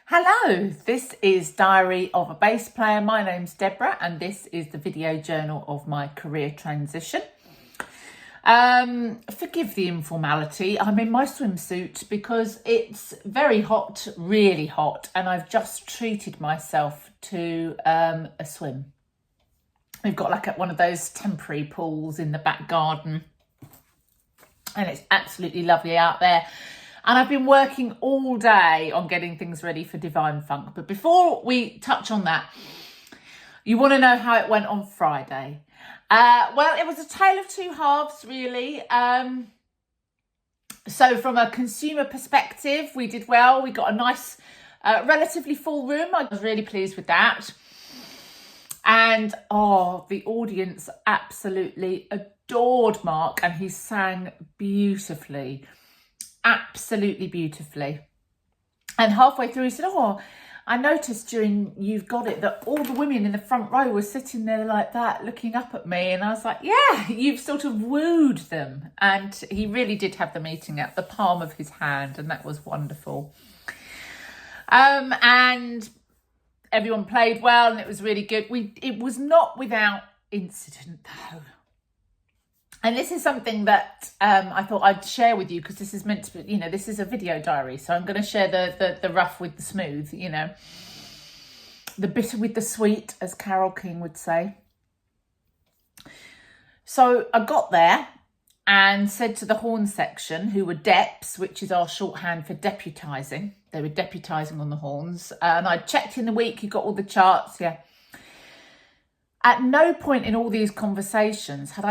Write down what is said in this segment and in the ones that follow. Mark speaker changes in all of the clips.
Speaker 1: Hello, this is Diary of a Bass Player. My name's Deborah and this is the video journal of my career transition. Forgive the informality. I'm in my swimsuit because it's very hot, really hot, and I've just treated myself to a swim. We've got like one of those temporary pools in the back garden and it's absolutely lovely out there. And I've been working all day on getting things ready for Divine Funk. But before we touch on that, you want to know how it went on Friday. Well, it was a tale of two halves, really. So from a consumer perspective, we did well. We got a nice, relatively full room. I was really pleased with that. And, the audience absolutely adored Mark and he sang beautifully. Absolutely beautifully. And halfway through he said, I noticed during You've Got It that all the women in the front row were sitting there like that looking up at me, and I was like, yeah, you've sort of wooed them. And he really did have the meeting at the palm of his hand, and that was wonderful. And everyone played well and it was really good. It was not without incident though. And this is something that I thought I'd share with you because this is meant to be, this is a video diary. So I'm going to share the rough with the smooth, the bitter with the sweet, as Carole King would say. So I got there and said to the horn section, who were DEPs, which is our shorthand for deputising. They were deputising on the horns. And I checked in the week, you got all the charts, yeah. At no point in all these conversations when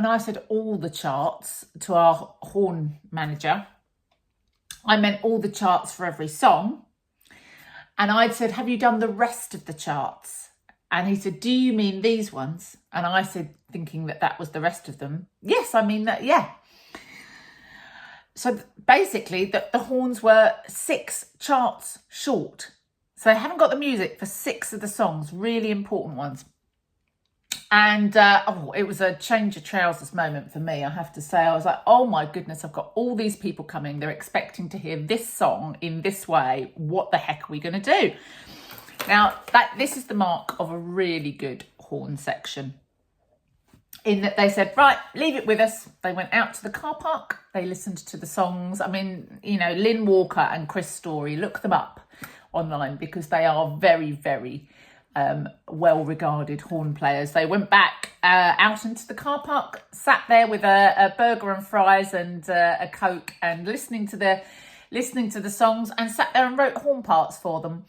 Speaker 1: I said all the charts to our horn manager, I meant all the charts for every song. And I'd said, have you done the rest of the charts? And he said, do you mean these ones? And I said, thinking that was the rest of them. Yes, I mean that, yeah. So basically the horns were 6 charts short. So I haven't got the music for 6 of the songs, really important ones. And it was a change of trousers moment for me, I have to say. I was like, oh my goodness, I've got all these people coming. They're expecting to hear this song in this way. What the heck are we going to do? Now, this is the mark of a really good horn section. In that they said, right, leave it with us. They went out to the car park. They listened to the songs. I mean, Lynn Walker and Chris Story, look them up online because they are very, very well-regarded horn players. They went back out into the car park, sat there with a burger and fries and a Coke and listening to the songs, and sat there and wrote horn parts for them.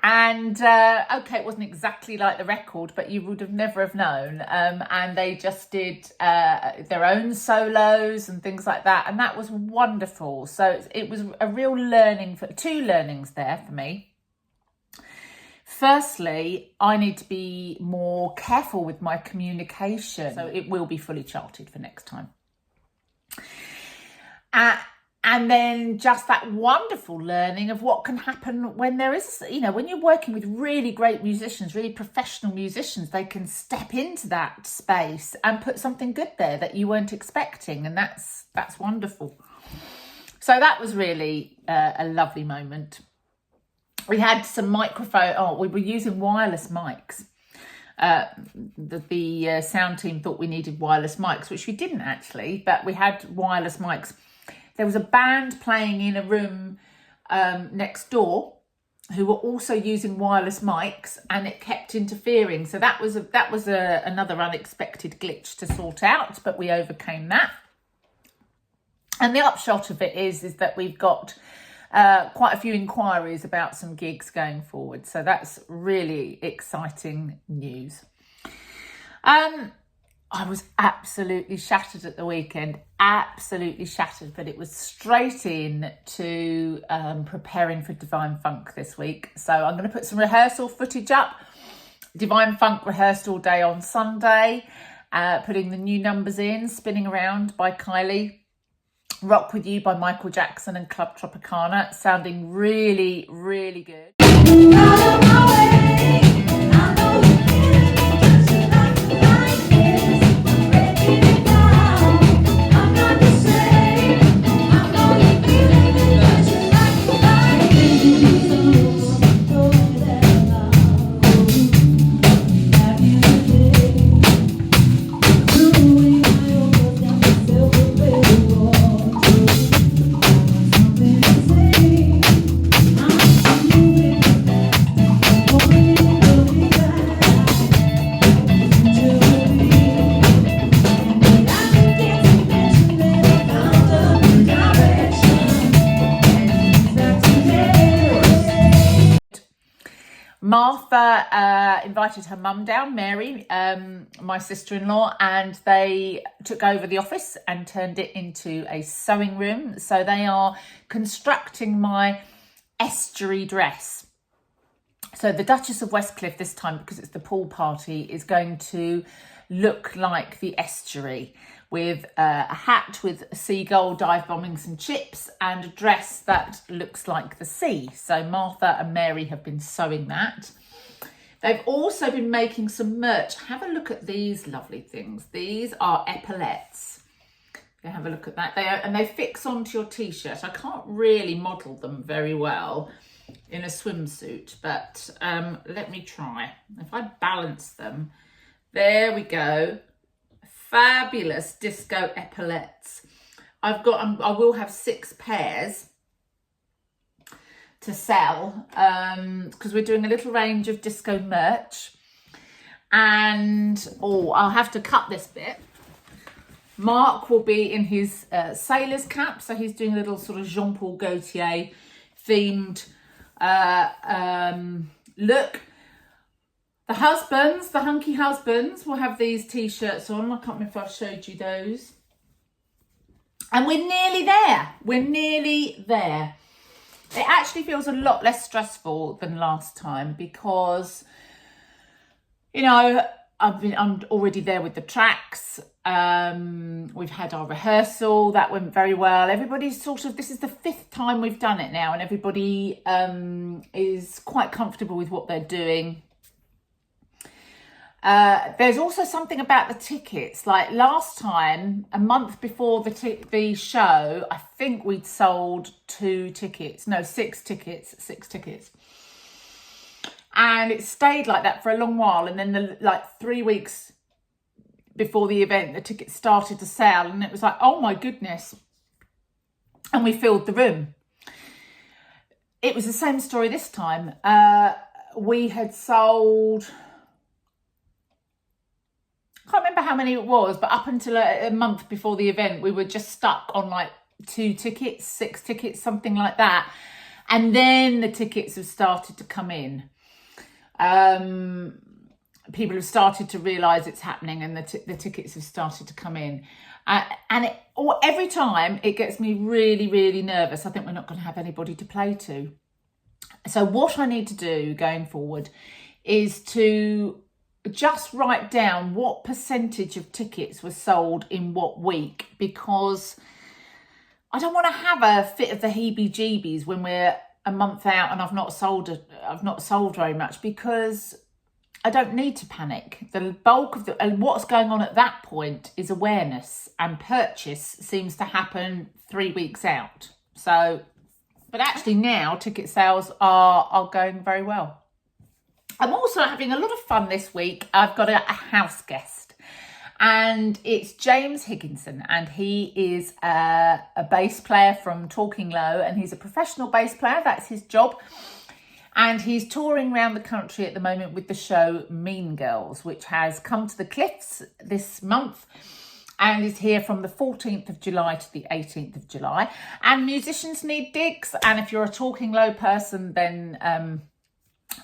Speaker 1: And it wasn't exactly like the record, but you would have never have known. And they just did their own solos and things like that, and that was wonderful. So it was a real learning, two learnings there for me. Firstly, I need to be more careful with my communication, so it will be fully charted for next time. And then just that wonderful learning of what can happen when there is, when you're working with really great musicians, really professional musicians, they can step into that space and put something good there that you weren't expecting. And that's wonderful. So that was really a lovely moment. We had some microphone. We were using wireless mics. The sound team thought we needed wireless mics, which we didn't actually, but we had wireless mics. There was a band playing in a room next door who were also using wireless mics, and it kept interfering. So that was another unexpected glitch to sort out, but we overcame that. And the upshot of it is that we've got quite a few inquiries about some gigs going forward. So that's really exciting news. I was absolutely shattered at the weekend, absolutely shattered, but it was straight in to preparing for Divine Funk this week. So I'm going to put some rehearsal footage up. Divine Funk rehearsed all day on Sunday, putting the new numbers in, Spinning Around by Kylie, Rock With You by Michael Jackson and Club Tropicana, sounding really, really good. Martha invited her mum down, Mary, my sister-in-law, and they took over the office and turned it into a sewing room. So they are constructing my estuary dress. So the Duchess of Westcliff this time, because it's the pool party, is going to look like the estuary, with a hat with a seagull dive bombing some chips and a dress that looks like the sea. So Martha and Mary have been sewing that. They've also been making some merch. Have a look at these lovely things. These are epaulettes. Have a look at that. And they fix onto your t-shirt. I can't really model them very well in a swimsuit, but let me try. If I balance them, there we go. Fabulous disco epaulettes. I will have 6 pairs to sell because we're doing a little range of disco merch. And I'll have to cut this bit. Mark will be in his sailor's cap, so he's doing a little sort of Jean-Paul Gaultier themed look. The husbands, the hunky husbands, will have these t-shirts on. I can't remember if I've showed you those. And we're nearly there. We're nearly there. It actually feels a lot less stressful than last time because, you know, I'm already there with the tracks. We've had our rehearsal. That went very well. Everybody's this is the 5th time we've done it now, and everybody is quite comfortable with what they're doing. There's also something about the tickets. Like last time, a month before the show, I think we'd sold 6 tickets. And it stayed like that for a long while. And then 3 weeks before the event, the tickets started to sell, and it was like, oh my goodness. And we filled the room. It was the same story this time. We had sold, I can't remember how many it was, but up until a month before the event, we were just stuck on 2 tickets, 6 tickets, something like that. And then the tickets have started to come in. People have started to realise it's happening, and the tickets have started to come in. And every time it gets me really, really nervous. I think we're not going to have anybody to play to. So what I need to do going forward is to just write down what percentage of tickets were sold in what week, because I don't want to have a fit of the heebie-jeebies when we're a month out and I've not sold very much, because I don't need to panic. The bulk of what's going on at that point is awareness, and purchase seems to happen 3 weeks out. So, but actually now ticket sales are going very well. I'm also having a lot of fun this week. I've got a house guest, and it's James Higginson, and he is a bass player from Talking Low, and he's a professional bass player. That's his job. And he's touring around the country at the moment with the show Mean Girls, which has come to the Cliffs this month and is here from the 14th of July to the 18th of July. And musicians need digs. And if you're a Talking Low person, then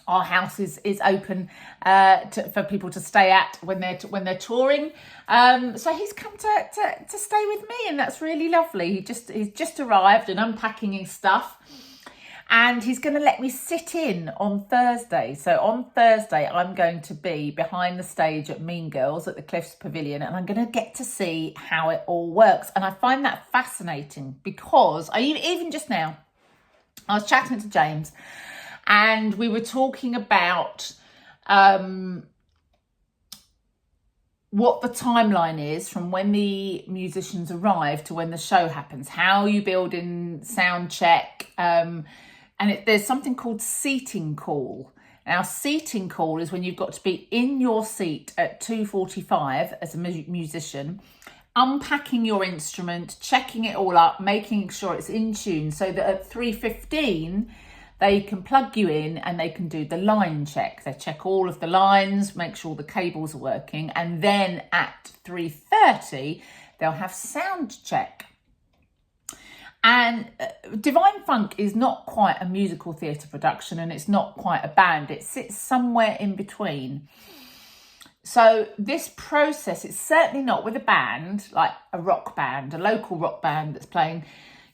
Speaker 1: our house is open for people to stay at when they're touring. So he's come to stay with me, and that's really lovely. He's just arrived and unpacking his stuff. And he's going to let me sit in on Thursday. So on Thursday, I'm going to be behind the stage at Mean Girls at the Cliffs Pavilion, and I'm going to get to see how it all works. And I find that fascinating because even just now, I was chatting to James, and we were talking about what the timeline is from when the musicians arrive to when the show happens, how you build in sound check, there's something called seating call. Now, seating call is when you've got to be in your seat at 2:45 as a musician, unpacking your instrument, checking it all up, making sure it's in tune, so that at 3:15 they can plug you in and they can do the line check. They check all of the lines, make sure the cables are working, and then at 3:30 they'll have sound check. And Divine Funk is not quite a musical theatre production, and it's not quite a band. It sits somewhere in between. So this process, it's certainly not with a band, like a rock band, a local rock band that's playing.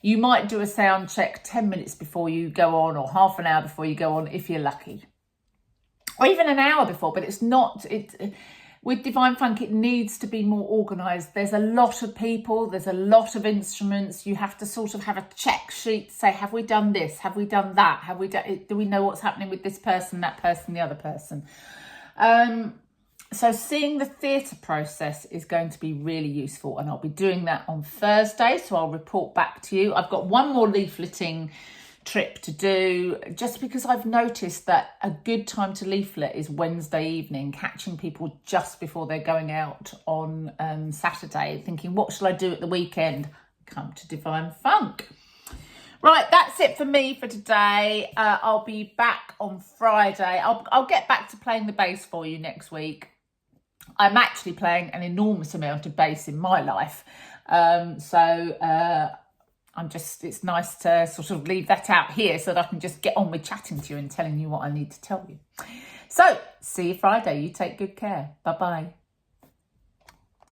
Speaker 1: You might do a sound check 10 minutes before you go on, or half an hour before you go on, if you're lucky. Or even an hour before, but it's not... With Divine Funk, it needs to be more organised. There's a lot of people, there's a lot of instruments. You have to sort of have a check sheet to say, have we done this? Have we done that? Do we know what's happening with this person, that person, the other person? So seeing the theatre process is going to be really useful, and I'll be doing that on Thursday, so I'll report back to you. I've got one more leafleting trip to do, just because I've noticed that a good time to leaflet is Wednesday evening, catching people just before they're going out on Saturday, thinking, what shall I do at the weekend? Come to Divine Funk. Right, that's it for me for today. I'll be back on Friday. I'll get back to playing the bass for you next week. I'm actually playing an enormous amount of bass in my life. It's nice to sort of leave that out here so that I can just get on with chatting to you and telling you what I need to tell you. So, see you Friday. You take good care. Bye-bye.